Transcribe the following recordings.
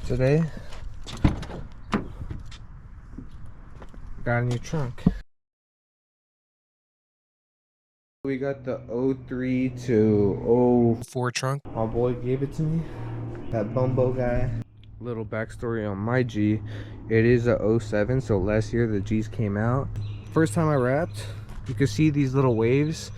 Today, got a new trunk. We got the 03 to 04 trunk. My boy gave it to me. That Bumbo guy. Little backstory on my G. It is a 07, so last year the G's came out. First time I wrapped, you can see these little waves.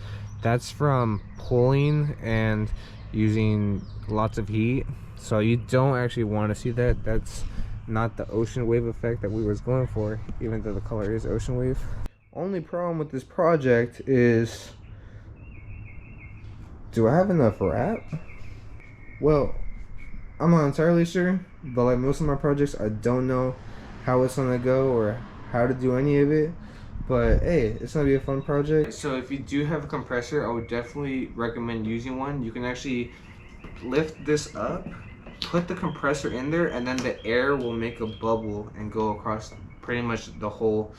That's from pulling and using lots of heat. So you don't actually want to see that. That's not the ocean wave effect that we was going for, even though the color is ocean wave. Only problem with this project is, do I have enough wrap? Well, I'm not entirely sure, but like most of my projects, I don't know how it's gonna go or how to do any of it. But hey, it's gonna be a fun project. So if you do have a compressor, I would definitely recommend using one. You can actually lift this up, put the compressor in there, and then the air will make a bubble and go across pretty much the whole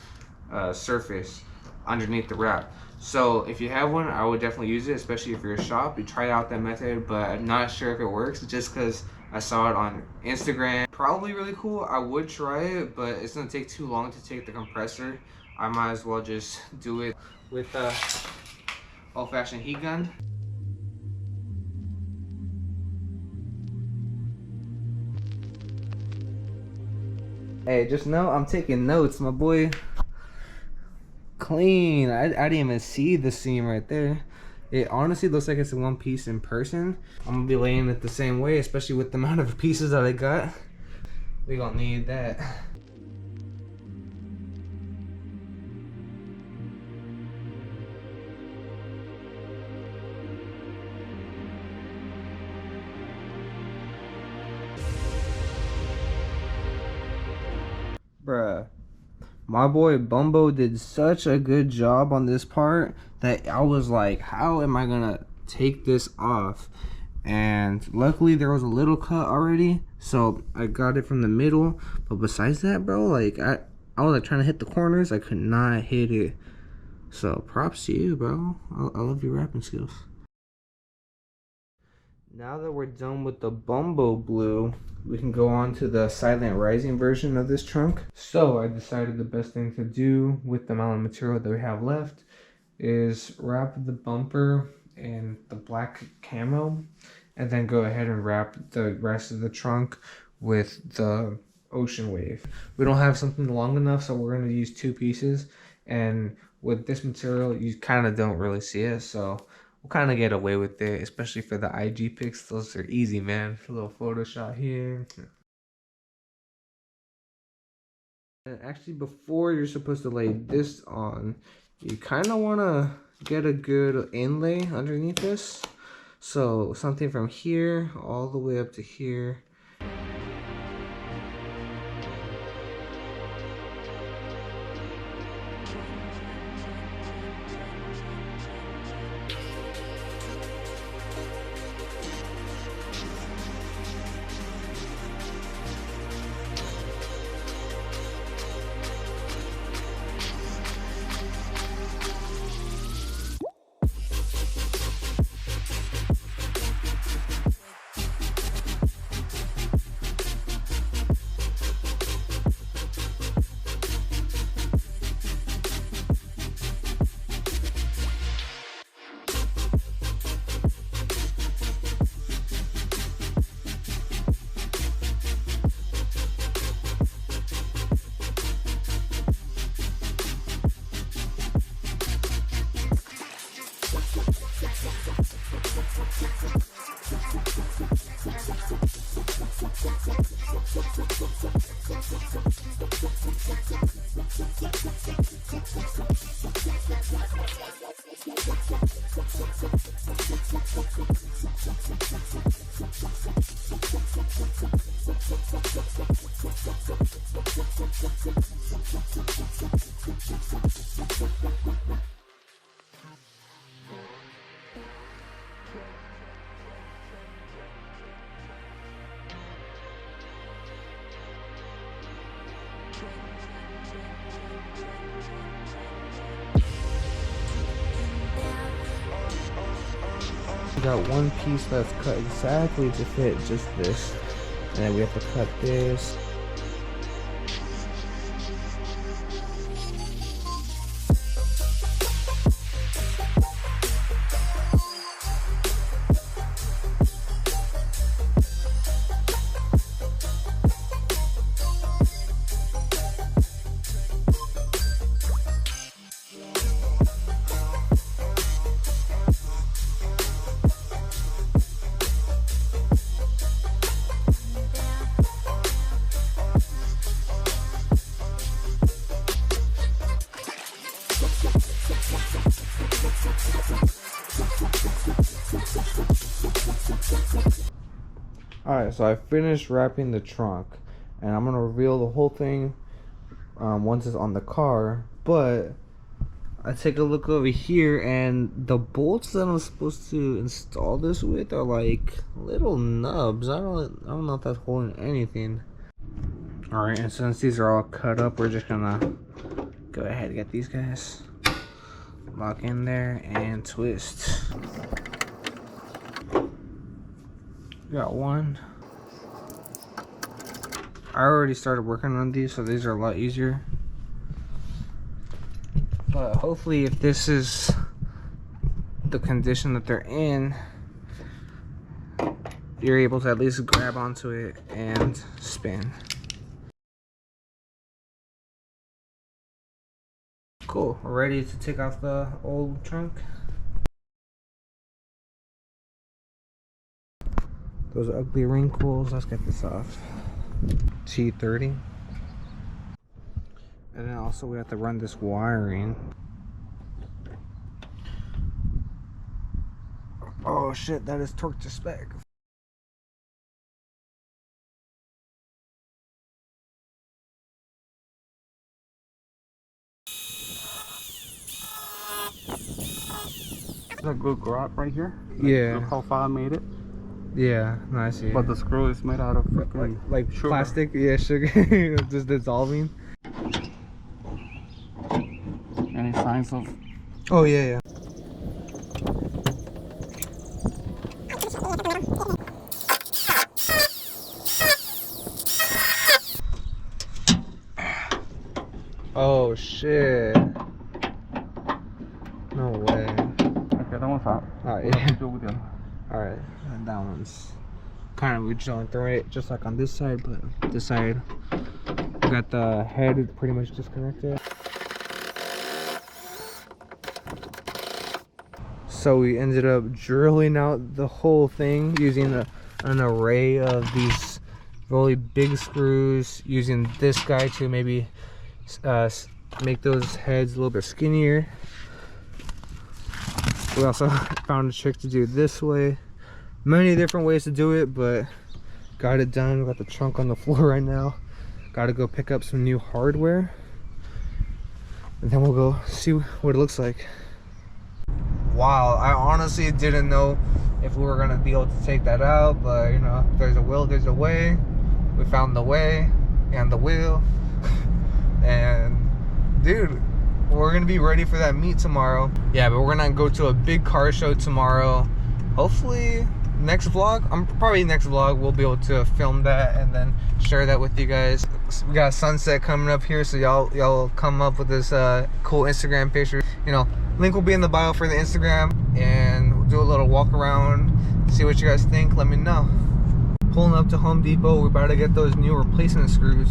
surface underneath the wrap. So if you have one, I would definitely use it, especially if you're a shop. You try out that method, but I'm not sure if it works just because I saw it on Instagram. Probably really cool. I would try it, but it's gonna take too long to take the compressor. I might as well just do it with a old-fashioned heat gun. Hey, just know I'm taking notes, my boy. Clean. I didn't even see the seam right there. It honestly looks like it's in one piece in person. I'm gonna be laying it the same way, especially with the amount of pieces that I got. We gonna need that. Bruh. My boy Bumbo did such a good job on this part that I was like, how am I gonna take this off? And luckily there was a little cut already, so I got it from the middle. But besides that, bro, like I was like trying to hit the corners, I could not hit it. So props to you, bro. I love your rapping skills. Now that we're done with the Bumbo blue, we can go on to the Silent Rising version of this trunk. So I decided the best thing to do with the amount of material that we have left is wrap the bumper in the black camo and then go ahead and wrap the rest of the trunk with the ocean wave. We don't have something long enough, so we're going to use two pieces, and with this material you kind of don't really see it, so we'll kind of get away with it, especially for the IG pics. Those are easy, man. A little Photoshop here. And actually, before you're supposed to lay this on, you kind of want to get a good inlay underneath this. So something from here all the way up to here. Got one piece that's cut exactly to fit just this. And then we have to cut this. Alright, so I finished wrapping the trunk, and I'm gonna reveal the whole thing once it's on the car. But I take a look over here, and the bolts that I'm supposed to install this with are like little nubs. I don't know if that's holding anything. Alright, and since these are all cut up, we're just gonna go ahead and get these guys lock in there and twist. Got one. I already started working on these, so these are a lot easier. But hopefully, if this is the condition that they're in, you're able to at least grab onto it and spin. Cool, we're ready to take off the old trunk. Those ugly wrinkles, let's get this off. G30. And then also we have to run this wiring. Oh shit, that is torque to spec. A good grab right here. Yeah. Look how far I made it. Yeah, no, I see. But the screw is made out of freaking like sugar. Plastic, yeah, sugar, just dissolving. Any signs of? Oh yeah, yeah. Oh shit. No way. Okay, that one's out. Alright, yeah. Alright, that one's kind of, we just only throw it just like on this side, but this side, we got the head pretty much disconnected. So we ended up drilling out the whole thing using an array of these really big screws, using this guy to maybe make those heads a little bit skinnier. We also found a trick to do it this way. Many different ways to do it, but got it done. We got the trunk on the floor right now. Got to go pick up some new hardware, and then we'll go see what it looks like. Wow, I honestly didn't know if we were gonna be able to take that out, but you know, if there's a will, there's a way. We found the way and the will. And dude, we're gonna be ready for that meet tomorrow. Yeah, but we're gonna go to a big car show tomorrow. Hopefully next vlog, probably next vlog we'll be able to film that and then share that with you guys. We got sunset coming up here, so y'all come up with this cool Instagram picture. You know, link will be in the bio for the Instagram, and we'll do a little walk around, see what you guys think. Let me know. Pulling up to Home Depot, we're about to get those new replacement screws.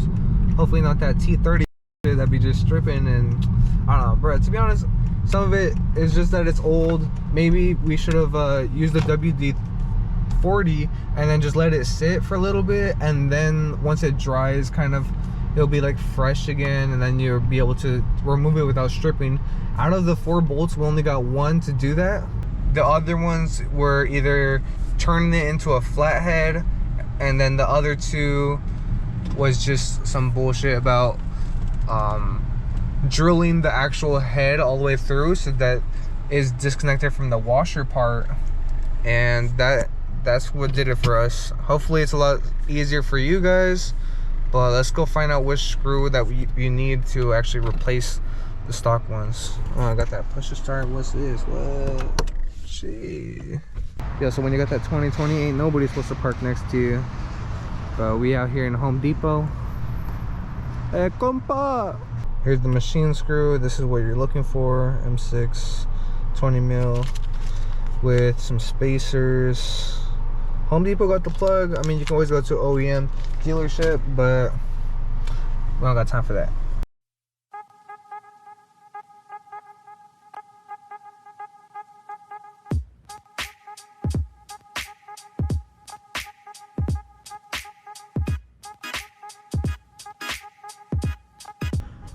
Hopefully not that T30 that be just stripping, and I don't know, bro. To be honest, some of it is just that it's old. Maybe we should have used the WD-40 and then just let it sit for a little bit, and then once it dries, kind of, it'll be like fresh again, and then you'll be able to remove it without stripping. Out of the 4 bolts, we only got 1 to do that. The other ones were either turning it into a flathead, and then the other 2 was just some bullshit about drilling the actual head all the way through, so that is disconnected from the washer part, and that's what did it for us. Hopefully it's a lot easier for you guys, but let's go find out which screw that you need to actually replace the stock ones. Oh, I got that push to start. What's this? What? Gee. Yeah, so when you got that 2020, ain't nobody supposed to park next to you. But we out here in Home Depot. Hey, compa! Here's the machine screw. This is what you're looking for. M6, 20 mil with some spacers. Home Depot got the plug. I mean, you can always go to OEM dealership, but we don't got time for that.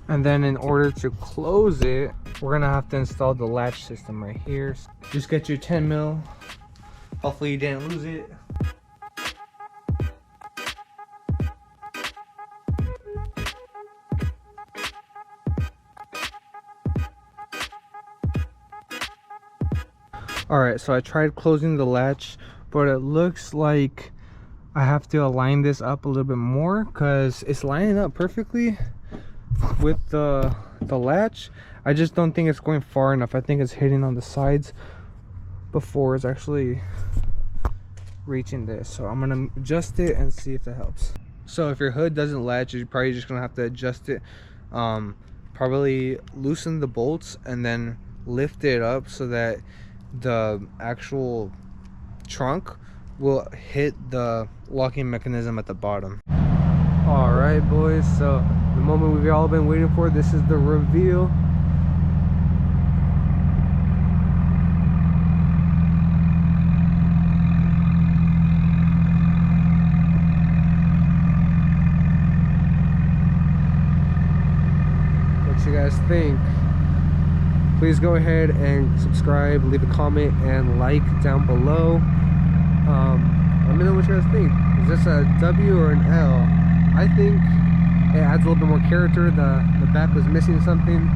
And then in order to close it, we're gonna have to install the latch system right here. Just get your 10 mil. Hopefully you didn't lose it. Alright, so I tried closing the latch, but it looks like I have to align this up a little bit more because it's lining up perfectly with the latch. I just don't think it's going far enough. I think it's hitting on the sides before it's actually reaching this. So I'm gonna adjust it and see if that helps. So if your hood doesn't latch, you're probably just gonna have to adjust it. Probably loosen the bolts and then lift it up so that the actual trunk will hit the locking mechanism at the bottom. All right, boys, so the moment we've all been waiting for, this is the reveal. What you guys think? Please go ahead and subscribe, leave a comment, and like down below. Let me know what you guys think. Is this a W or an L? I think it adds a little bit more character. The back was missing something,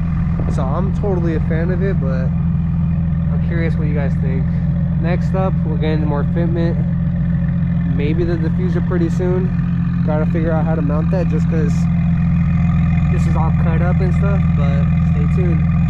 so I'm totally a fan of it, but I'm curious what you guys think. Next up, we're getting more fitment, maybe the diffuser pretty soon. Gotta figure out how to mount that just because this is all cut up and stuff, but stay tuned.